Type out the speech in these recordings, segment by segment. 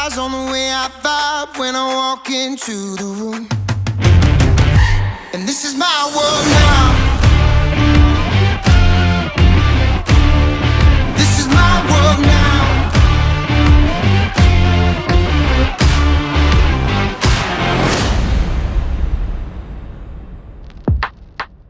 eyes on the way I vibe when I walk into the room. And this is my world now. This is my world now.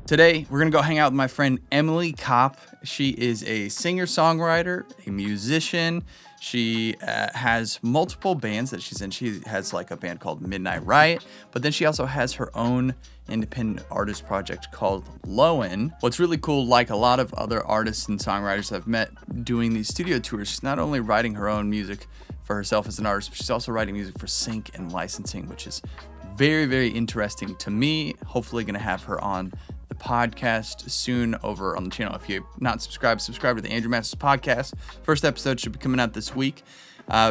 Today, we're gonna go hang out with my friend Emily Kopp. She is a singer-songwriter, a musician. She has multiple bands that she's in. She has like a band called Midnight Riot, but then she also has her own independent artist project called Lowen. What's really cool, like a lot of other artists and songwriters I've met doing these studio tours, she's not only writing her own music for herself as an artist, but she's also writing music for sync and licensing, which is very, very interesting to me. Hopefully gonna have her on the podcast soon over on the channel. If you're not subscribed to the ANDREWMASTERS podcast. First episode should be coming out this week.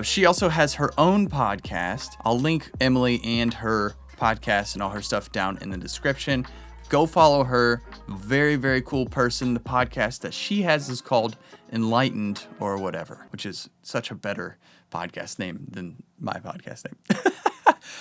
She also has her own podcast. I'll link Emily and her podcast and all her stuff down in the description. Go follow her. Very, very cool person. The podcast that she has is called Enlightened or whatever, which is such a better podcast name than my podcast name.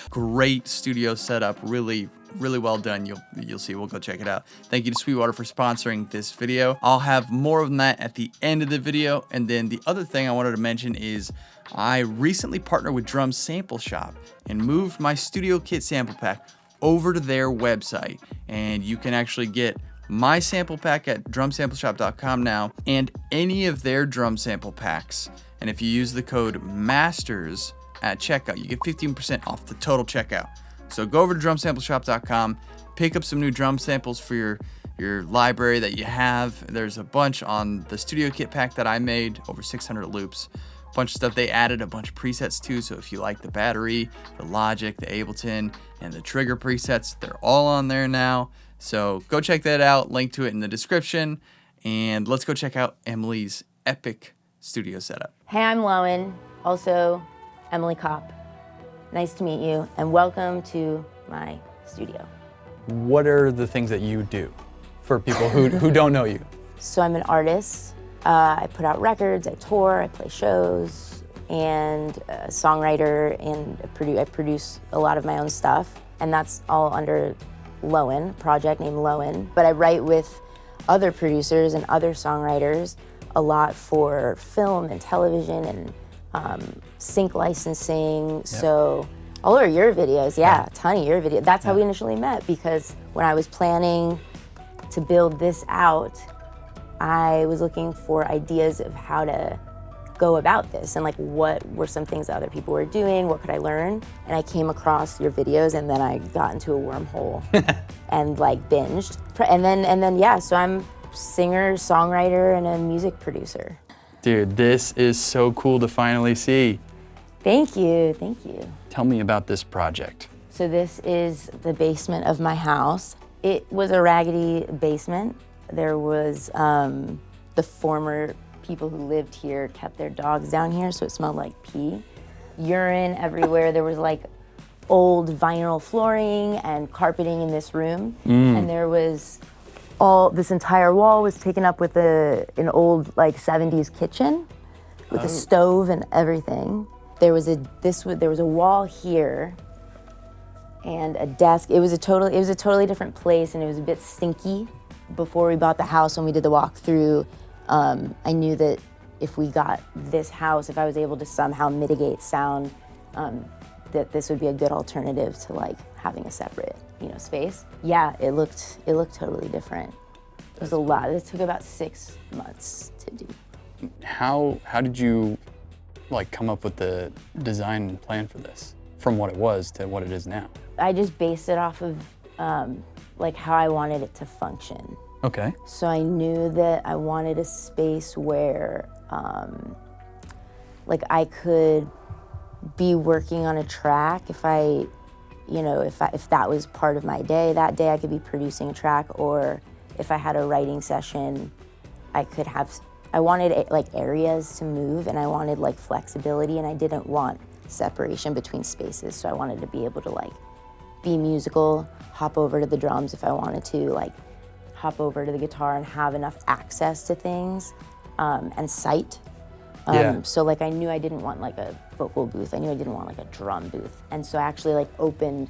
Great studio setup, really well done. You'll see. We'll go check it out. Thank you to Sweetwater for sponsoring this video. I'll have more of that at the end of the video. And then the other thing I wanted to mention is I recently partnered with Drum Sample Shop and moved my studio kit sample pack over to their website. And you can actually get my sample pack at drumsampleshop.com now and any of their drum sample packs. And if you use the code MASTERS at checkout, you get 15% off the total checkout. So go over to drumsampleshop.com, pick up some new drum samples for your library that you have. There's a bunch on the studio kit pack that I made, over 600 loops. A bunch of stuff. They added a bunch of presets too, so if you like the battery, the Logic, the Ableton, and the trigger presets, they're all on there now. So go check that out, link to it in the description, and let's go check out Emily's epic studio setup. Hey, I'm Lowen, also Emily Kopp. Nice to meet you, and welcome to my studio. What are the things that you do for people who don't know you? So I'm an artist. I put out records, I tour, I play shows, and a songwriter, and I produce a lot of my own stuff, and that's all under Lowen, a project named Lowen. But I write with other producers and other songwriters a lot for film and television and sync licensing. Yep. So all of your videos, a ton of your videos. That's how we initially met, because when I was planning to build this out, I was looking for ideas of how to go about this and like what were some things that other people were doing, what could I learn? And I came across your videos, and then I got into a wormhole and like binged. And then so I'm singer, songwriter, and a music producer. Dude, this is so cool to finally see. Thank you, thank you. Tell me about this project. So this is the basement of my house. It was a raggedy basement. There was, the former people who lived here kept their dogs down here, so it smelled like pee. Urine everywhere. There was like old vinyl flooring and carpeting in this room. And there was this entire wall was taken up with an old like 70s kitchen with a stove and everything. There was a wall here and a desk. It was a totally different place, and it was a bit stinky. Before we bought the house, when we did the walkthrough, I knew that if we got this house, if I was able to somehow mitigate sound, that this would be a good alternative to like having a separate, space. Yeah, it looked totally different. It was a lot. It took about 6 months to do. How did you like come up with the design and plan for this, from what it was to what it is now? I just based it off of like how I wanted it to function. Okay. So I knew that I wanted a space where like I could be working on a track if if that was part of my day. That day I could be producing a track, or if I had a writing session, I wanted like areas to move, and I wanted like flexibility, and I didn't want separation between spaces. So I wanted to be able to like be musical, hop over to the drums if I wanted to, like hop over to the guitar and have enough access to things and sight. So like I knew I didn't want like a vocal booth. I knew I didn't want like a drum booth. And so I actually like opened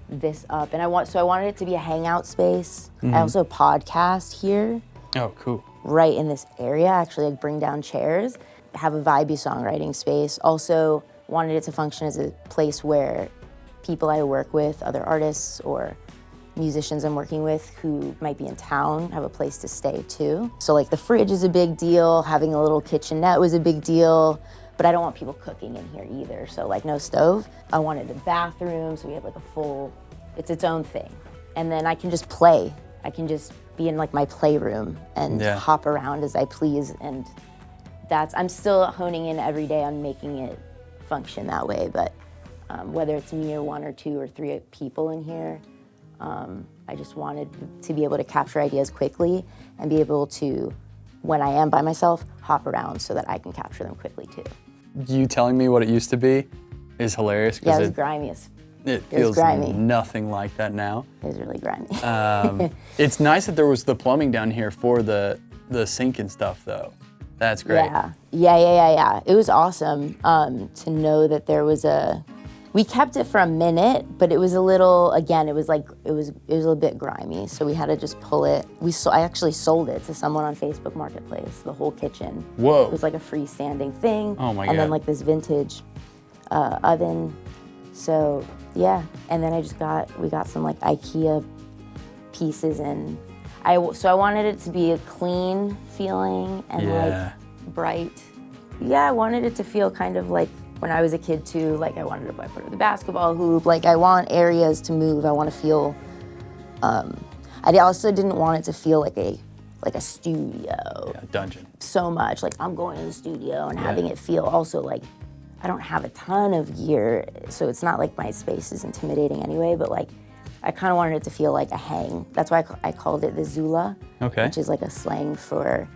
this up, and I wanted it to be a hangout space. I also podcast here. Oh, cool. Right in this area, actually like bring down chairs, have a vibey songwriting space. Also wanted it to function as a place where people I work with, other artists or musicians I'm working with who might be in town, have a place to stay too. So like the fridge is a big deal, having a little kitchenette was a big deal, but I don't want people cooking in here either. So like no stove. I wanted a bathroom, so we have like a full, it's its own thing. And then I can just play. I can just be in like my playroom and hop around as I please. And I'm still honing in every day on making it function that way. But whether it's me or 1 or 2 or 3 people in here, I just wanted to be able to capture ideas quickly and be able to, when I am by myself, hop around so that I can capture them quickly too. You telling me what it used to be is hilarious. Yeah, it was grimy. It feels nothing like that now. It was really grimy. It's nice that there was the plumbing down here for the sink and stuff though. That's great. Yeah. It was awesome to know that there was we kept it for a minute, but it was a little, again, it was a little bit grimy, so we had to just pull it. I actually sold it to someone on Facebook Marketplace, the whole kitchen. Whoa. It was like a freestanding thing. Oh my God. And then like this vintage oven. So yeah, and then we got some like IKEA pieces, and I wanted it to be a clean feeling and like bright. Yeah, I wanted it to feel kind of like when I was a kid too, like I wanted to play part of the basketball hoop. Like I want areas to move. I want to feel, I also didn't want it to feel like a studio. Yeah, dungeon. So much, like I'm going to the studio and having it feel also like, I don't have a ton of gear, so it's not like my space is intimidating anyway, but like I kind of wanted it to feel like a hang. That's why I called it the Zula, which is like a slang for,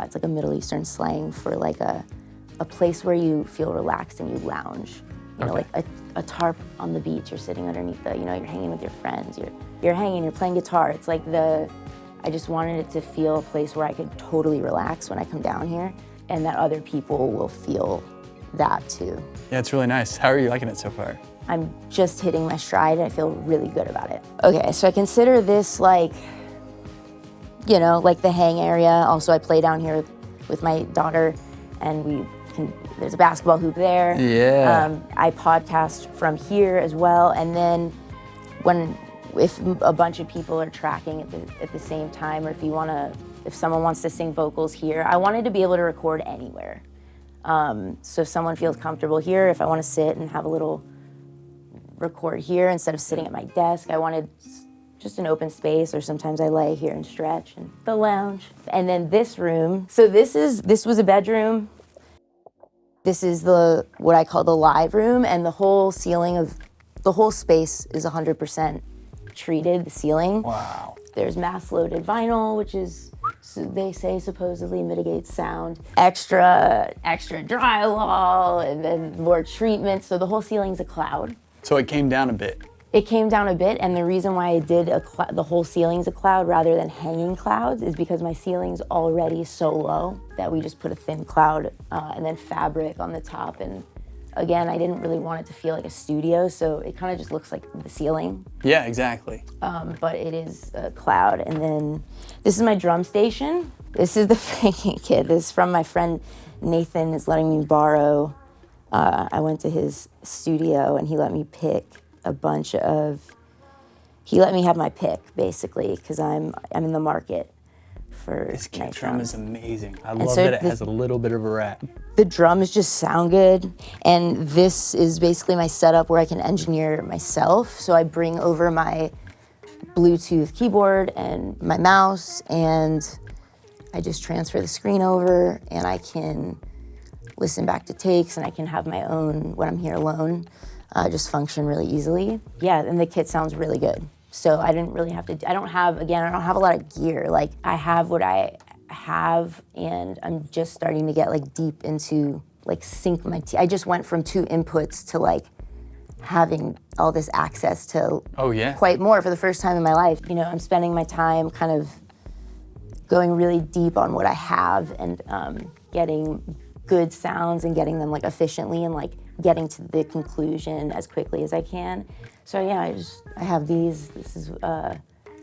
it's like a Middle Eastern slang for like a place where you feel relaxed and you lounge. You know, like a tarp on the beach, you're sitting underneath you're hanging with your friends, you're hanging, you're playing guitar. It's like I just wanted it to feel a place where I could totally relax when I come down here, and that other people will feel that too. Yeah, it's really nice. How are you liking it so far? I'm just hitting my stride and I feel really good about it. Okay, so I consider this like, like the hang area. Also, I play down here with my daughter, and there's a basketball hoop there. Yeah. I podcast from here as well, and then if a bunch of people are tracking at the same time, or if someone wants to sing vocals here, I wanted to be able to record anywhere. So if someone feels comfortable here, if I want to sit and have a little record here instead of sitting at my desk, I wanted just an open space, or sometimes I lay here and stretch and the lounge. And then this room, so this was a bedroom. This is what I call the live room, and the whole space is 100% treated, the ceiling. Wow. There's mass-loaded vinyl, which is, so they say, supposedly mitigates sound. Extra drywall, and then more treatment, so the whole ceiling's a cloud. So it came down a bit. It came down a bit, and the reason why I did the whole ceiling's a cloud rather than hanging clouds is because my ceiling's already so low that we just put a thin cloud and then fabric on the top. And again, I didn't really want it to feel like a studio, so it kind of just looks like the ceiling. Yeah, exactly. But it is a cloud. And then this is my drum station. This is the Frankie kit. This is from my friend Nathan, is letting me borrow. I went to his studio and he let me pick he let me have my pick basically, because I'm in the market for this kick nice drum drums. is amazing. I love that it has a little bit of a rap. The drums just sound good, and this is basically my setup where I can engineer myself. So I bring over my Bluetooth keyboard and my mouse, and I just transfer the screen over, and I can listen back to takes, and I can have my own, when I'm here alone, just function really easily. Yeah, and the kit sounds really good. So I didn't really have to, I don't have a lot of gear. Like, I have what I have, and I'm just starting to get like deep into like sync my, I just went from 2 inputs to like having all this access to quite more for the first time in my life. You know, I'm spending my time kind of going really deep on what I have and getting good sounds and getting them like efficiently and like getting to the conclusion as quickly as I can. So yeah, I have these. This is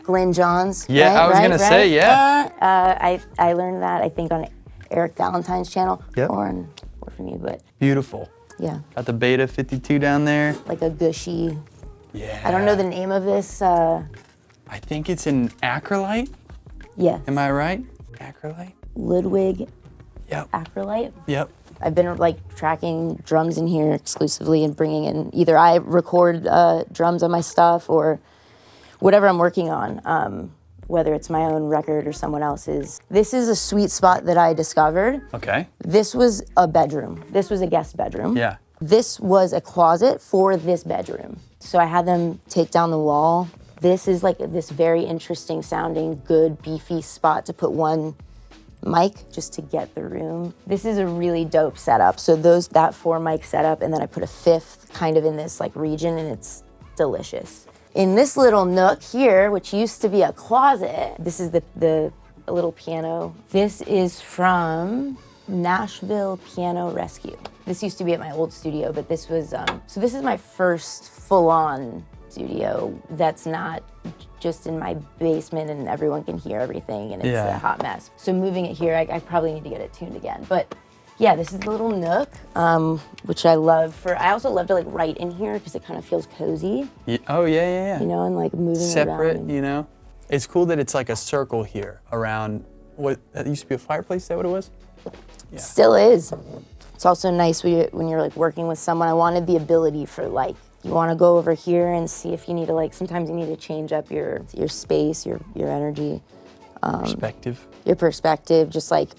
Glenn Johns. Yeah, right? I was gonna say, yeah. I learned that I think on Eric Valentine's channel, Yep. or from you, but Beautiful. yeah, Got the Beta 52 down there. like a gushy. Yeah. I don't know the name of this. I think it's an acrylite. Yeah, Am I right? Acrylite? Ludwig Yep. Acrylite. Yep. I've been like tracking drums in here exclusively and bringing in either I record drums on my stuff or whatever I'm working on, whether it's my own record or someone else's. This is a sweet spot that I discovered. Okay. This was a bedroom. This was a guest bedroom. Yeah. This was a closet for this bedroom. So I had them take down the wall. This is like this very interesting sounding, good, beefy spot to put one mic just to get the room. This is a really dope setup. So that 4 mic setup, and then I put a 5th kind of in this like region, and it's delicious. In this little nook here, which used to be a closet, this is the little piano. This is from Nashville Piano Rescue. This used to be at my old studio, but this was, so this is my first full-on studio that's not just in my basement and everyone can hear everything and it's Yeah. a hot mess. So moving it here, I probably need to get it tuned again. But yeah, this is the little nook, which I love I also love to like write in here because it kind of feels cozy, Yeah. Oh, yeah. you know, and like moving Separate, around. you know? It's cool that it's like a circle here around what that used to be a fireplace. Is that what it was? Still is. It's also nice when you're like working with someone. I wanted the ability for like, you want to go over here and see if you need to like, sometimes you need to change up your space, your energy. Perspective. Your perspective, just like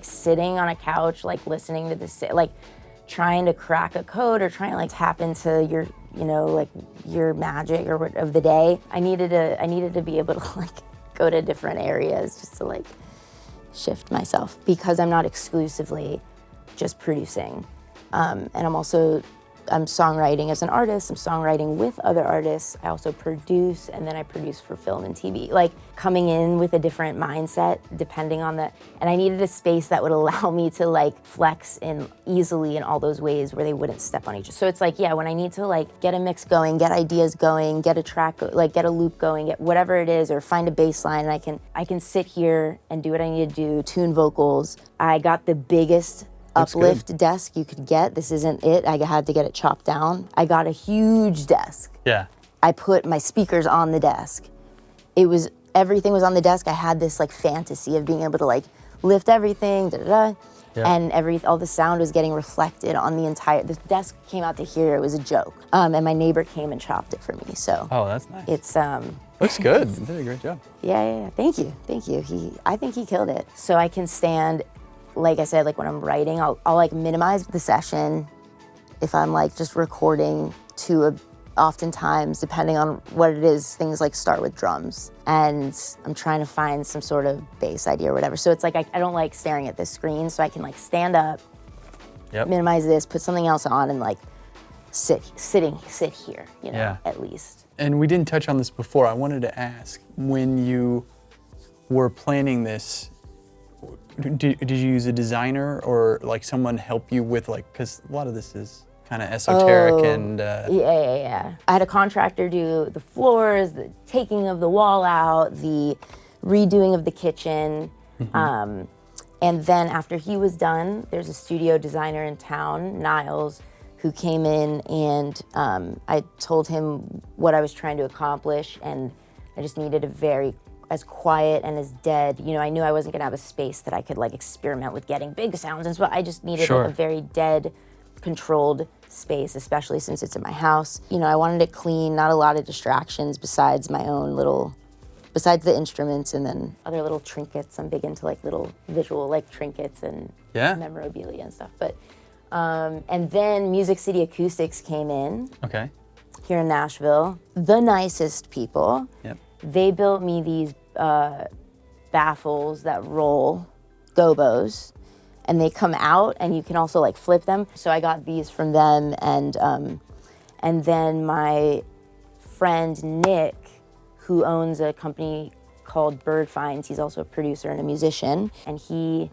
sitting on a couch, like listening to this, like trying to crack a code or trying to like tap into your, you know, like your magic or of the day. I needed to be able to like go to different areas just to like shift myself because I'm not exclusively just producing. And I'm songwriting as an artist, I'm songwriting with other artists. I also produce, and then I produce for film and TV. Like coming in with a different mindset, depending on and I needed a space that would allow me to like flex easily in all those ways where they wouldn't step on each other. So it's like, yeah, when I need to like get a mix going, get ideas going, get a track, like get a loop going, get whatever it is, or find a bass line, and I can sit here and do what I need to do, tune vocals. I got the biggest uplift desk you could get. This isn't it. I had to get it chopped down. I got a huge desk. Yeah. I put my speakers on the desk. Everything was on the desk. I had this like fantasy of being able to like lift everything, Yeah. and all the sound was getting reflected on the desk came out to here. It was a joke. And my neighbor came and chopped it for me. So Oh, that's nice. it's Looks good. You did a great job. yeah. Thank you. I think he killed it. So I can stand, like I said, like when I'm writing, I'll like minimize the session if I'm like just recording oftentimes, depending on what it is, things like start with drums. And I'm trying to find some sort of bass idea or whatever. So it's like, I don't like staring at this screen, so I can like stand up, Yep. minimize this, put something else on, and like sit here, you know, Yeah. at least. And we didn't touch on this before. I wanted to ask, when you were planning this, did you use a designer or like someone help you with like, because a lot of this is kind of esoteric and Yeah. I had a contractor do the floors, the taking of the wall out, the redoing of the kitchen. And then after he was done, there's a studio designer in town, Niles, who came in and I told him what I was trying to accomplish, and I just needed as quiet and as dead. You know, I knew I wasn't gonna have a space that I could like experiment with getting big sounds and so I just needed Sure. like a very dead, controlled space, especially since it's in my house. You know, I wanted it clean, not a lot of distractions besides the instruments and then other little trinkets. I'm big into like little visual like trinkets and Yeah. memorabilia and stuff. But and then Music City Acoustics came in okay. here in Nashville. The nicest people. Yep. They built me these baffles that roll, gobos, and they come out and you can also like flip them. So I got these from them, and then my friend Nick, who owns a company called Bird Finds, he's also a producer and a musician, and he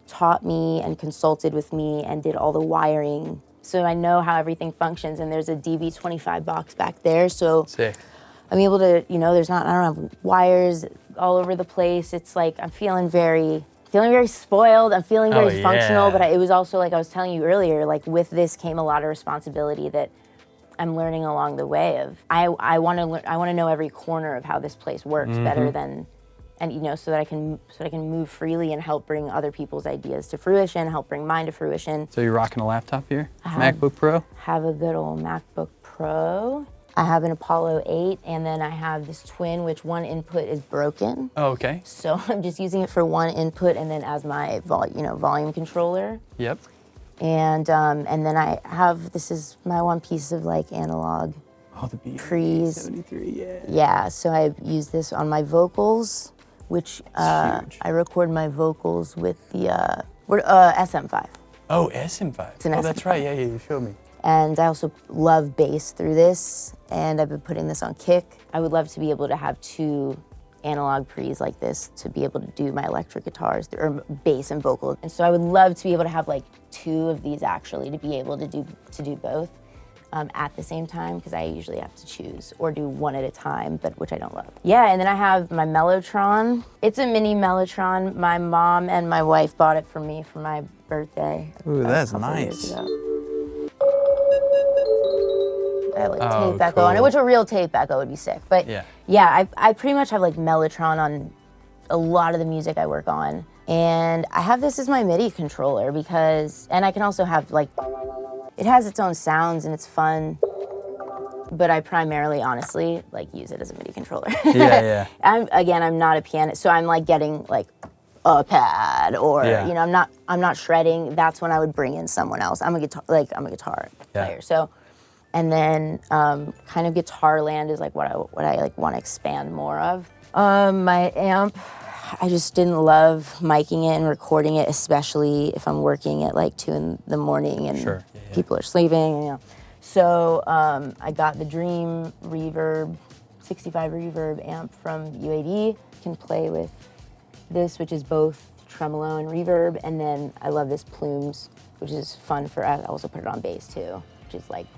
taught me and consulted with me and did all the wiring. So I know how everything functions, and there's a DV25 box back there. So Sick. I'm able to, I don't have wires all over the place. It's like I'm feeling very spoiled. I'm feeling very functional, but it was also like I was telling you earlier, like with this came a lot of responsibility that I'm learning along the way of I want to know every corner of how this place works better than, and so that I can move freely and help bring other people's ideas to fruition, help bring mine to fruition. So you're rocking a laptop here? MacBook Pro? Have a good old MacBook Pro. I have an Apollo 8, and then I have this Twin, which one input is broken. Oh, okay. So I'm just using it for one input, and then as my volume controller. Yep. And then I have, this is my one piece of like analog. Oh, the Pres. 73, yeah. Yeah, so I use this on my vocals, which I record my vocals with the SM5. Oh, SM5. It's an That's SM5. right. Yeah, you showed me. And I also love bass through this, and I've been putting this on kick. I would love to be able to have 2 analog Pres like this to be able to do my electric guitars, or bass and vocal. And so I would love to be able to have like 2 of these actually, to be able to do both at the same time, because I usually have to choose or do one at a time, but which I don't love. Yeah, and then I have my Mellotron. It's a mini Mellotron. My mom and my wife bought it for me for my birthday. Ooh, that's a couple years nice. ago. I have like Oh, tape echo on it, cool. which a real tape echo would be sick. But yeah, I pretty much have like Mellotron on a lot of the music I work on. And I have this as my MIDI controller and I can also have like, it has its own sounds and it's fun, but I primarily, honestly, like use it as a MIDI controller. Yeah. I'm not a pianist, so I'm like getting like a pad or, I'm not shredding. That's when I would bring in someone else. I'm a guitar player. So, and then kind of guitar land is like what I like want to expand more of. My amp, I just didn't love miking it and recording it, especially if I'm working at like 2 in the morning and people are sleeping. So I got the Dream Reverb, 65 Reverb amp from UAD. Can play with this, which is both tremolo and reverb, and then I love this Plumes, which is fun for. I also put it on bass too, which is like.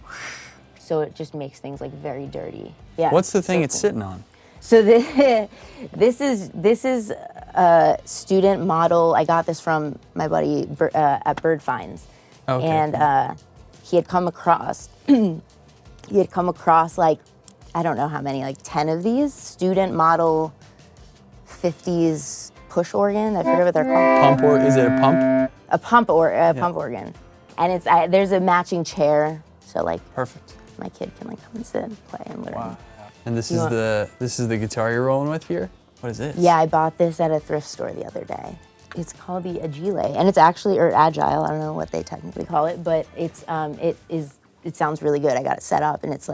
So it just makes things like very dirty. Yeah. What's the thing so it's cool. sitting on? So this is a student model. I got this from my buddy at Bird Finds, and he had come across like I don't know how many, like 10 of these student model 50s push organ. I forget what they're called. Pump, or is it a pump? A pump organ, and it's there's a matching chair. So like Perfect. My kid can like come and sit and play and learn. Wow. And this is the guitar you're rolling with here? What is this? Yeah, I bought this at a thrift store the other day. It's called the Agile, and it's actually, or Agile, I don't know what they technically call it, but it sounds really good. I got it set up and it's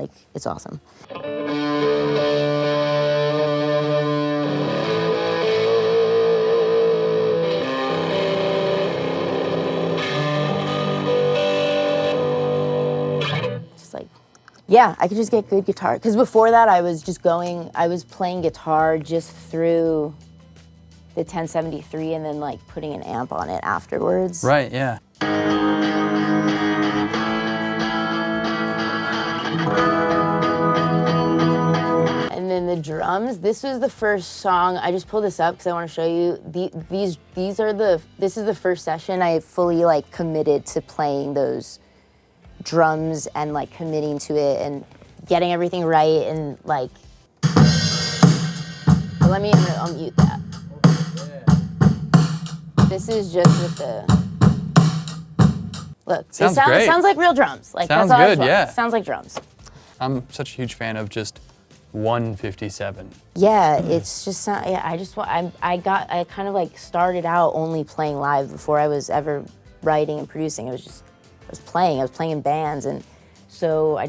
awesome. Yeah, I could just get good guitar. Because before that, I was playing guitar just through the 1073 and then like putting an amp on it afterwards. Right, yeah. And then the drums, this was the first song, I just pulled this up because I want to show you. This is the first session I fully like committed to playing those drums and like committing to it and getting everything right and like. I'm gonna unmute that. This is just with the. Look, it sounds like real drums. Like sounds that's all good, yeah. It sounds like drums. I'm such a huge fan of just 157. Yeah, it's just I kind of like started out only playing live before I was ever writing and producing. I was playing in bands, and so I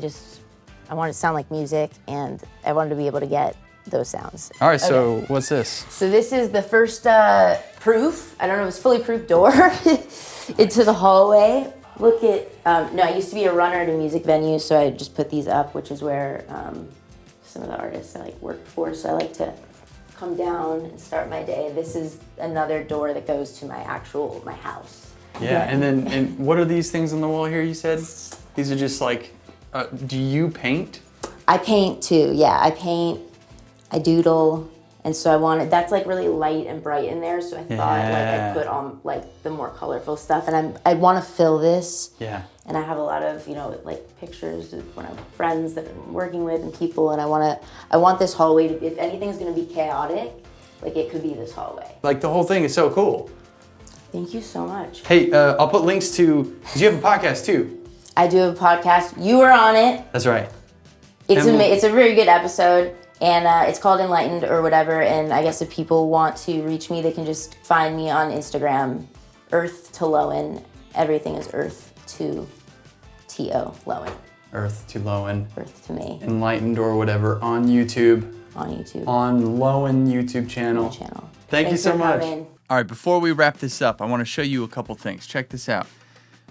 wanted to sound like music, and I wanted to be able to get those sounds. All right, so what's this? So this is the first proof, I don't know, it was fully proof door into the hallway. Look at, I used to be a runner at a music venue, so I just put these up, which is where some of the artists I like worked for, so I like to come down and start my day. This is another door that goes to my house. Yeah, and what are these things on the wall here, you said? These are just like, do you paint? I paint too, yeah. I paint, I doodle, and so I wanted, that's like really light and bright in there, so I thought like I'd put on like the more colorful stuff, and I want to fill this. Yeah. And I have a lot of, like pictures of one of friends that I'm working with and people, and I want this hallway to, if anything's gonna be chaotic, like it could be this hallway. Like the whole thing is so cool. Thank you so much. Hey, I'll put links to, because you have a podcast too. I do have a podcast. You were on it. That's right. It's a very good episode, and it's called Enlightened or whatever, and I guess if people want to reach me, they can just find me on Instagram, Earth to Lowen. Everything is Earth to T-O, Lowen. Earth to Lowen. Earth to me. Enlightened or whatever on YouTube. On YouTube. On Lowen YouTube channel. Thank you so much. All right, before we wrap this up, I want to show you a couple things. Check this out.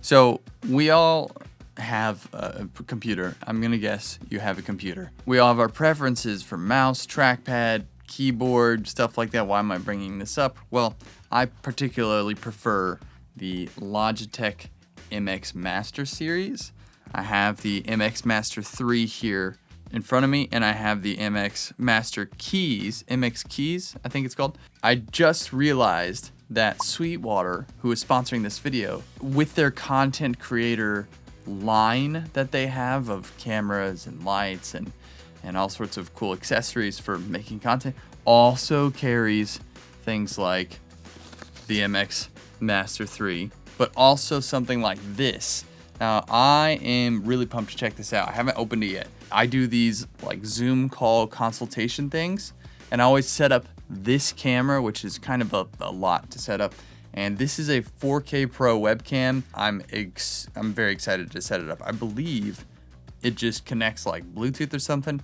So we all have a computer. I'm going to guess you have a computer. We all have our preferences for mouse, trackpad, keyboard, stuff like that. Why am I bringing this up? Well, I particularly prefer the Logitech MX Master series. I have the MX Master 3 here in front of me, and I have the MX Master Keys, MX Keys, I think it's called. I just realized that Sweetwater, who is sponsoring this video, with their content creator line that they have of cameras and lights and all sorts of cool accessories for making content, also carries things like the MX Master 3, but also something like this. Now, I am really pumped to check this out. I haven't opened it yet. I do these like Zoom call consultation things, and I always set up this camera, which is kind of a lot to set up. And this is a 4K Pro webcam. I'm very excited to set it up. I believe it just connects like Bluetooth or something.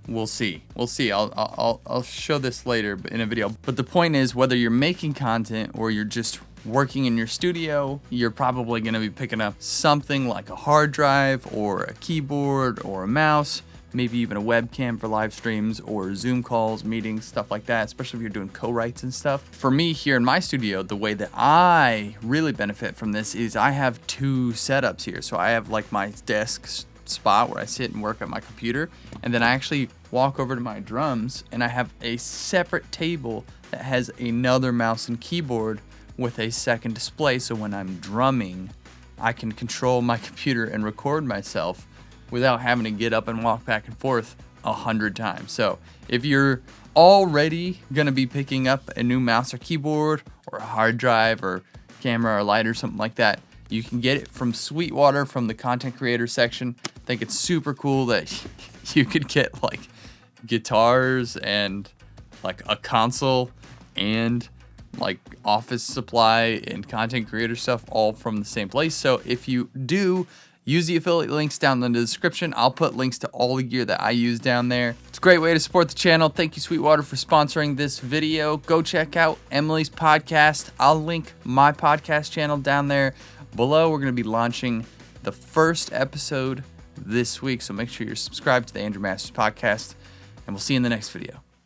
We'll see. I'll show this later in a video. But the point is, whether you're making content or you're just working in your studio, you're probably going to be picking up something like a hard drive or a keyboard or a mouse, maybe even a webcam for live streams or Zoom calls, meetings, stuff like that, especially if you're doing co-writes and stuff. For me here in my studio, the way that I really benefit from this is I have two setups here. So I have like my desk spot where I sit and work at my computer, and then I actually walk over to my drums and I have a separate table that has another mouse and keyboard with a second display, so when I'm drumming, I can control my computer and record myself without having to get up and walk back and forth 100 times. So if you're already gonna be picking up a new mouse or keyboard or a hard drive or camera or light or something like that, you can get it from Sweetwater from the content creator section. I think it's super cool that you could get like guitars and like a console and like office supply and content creator stuff all from the same place. So if you do, use the affiliate links down in the description. I'll put links to all the gear that I use down there. It's a great way to support the channel. Thank you, Sweetwater, for sponsoring this video. Go check out Emily's podcast. I'll link my podcast channel down there below. We're going to be launching the first episode this week, so make sure you're subscribed to the Andrew Masters podcast, and we'll see you in the next video.